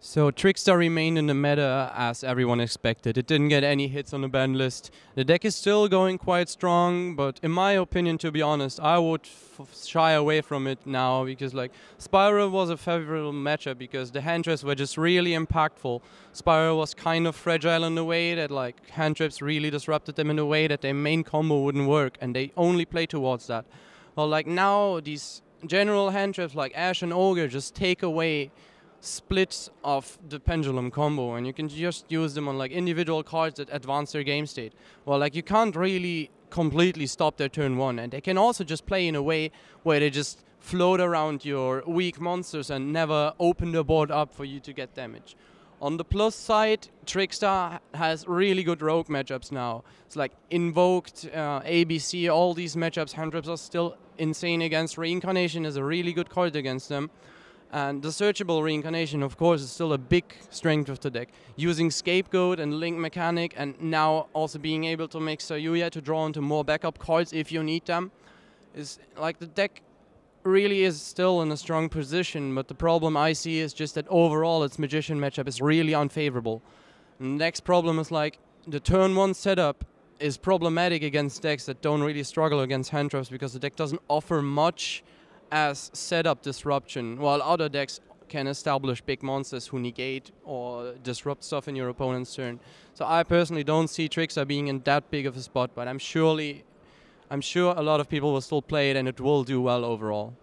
So Trickstar remained in the meta as everyone expected. It didn't get any hits on the ban list. The deck is still going quite strong, but in my opinion, to be honest, I would shy away from it now because like Spiral was a favorable matchup because the hand traps were just really impactful. Spiral was kind of fragile in the way that like hand traps really disrupted them in a way that their main combo wouldn't work, and they only play towards that. Well, like now these general hand traps like Ash and Ogre just take away splits of the pendulum combo, and you can just use them on like individual cards that advance their game state. Well, like you can't really completely stop their turn one, and they can also just play in a way where they just float around your weak monsters and never open the board up for you to get damage. On the plus side, Trickstar has really good rogue matchups now. It's like Invoked, ABC, all these matchups, hand traps are still insane against. Reincarnation is a really good card against them. And the searchable reincarnation, of course, is still a big strength of the deck. Using Scapegoat and Link Mechanic, and now also being able to make Sayuya to draw into more backup cards if you need them, is like the deck really is still in a strong position, but the problem I see is just that overall its Magician matchup is really unfavorable. And the next problem is like the turn one setup is problematic against decks that don't really struggle against hand traps because the deck doesn't offer much as setup disruption, while other decks can establish big monsters who negate or disrupt stuff in your opponent's turn. So I personally don't see Trickstar being in that big of a spot, but I'm sure a lot of people will still play it and it will do well overall.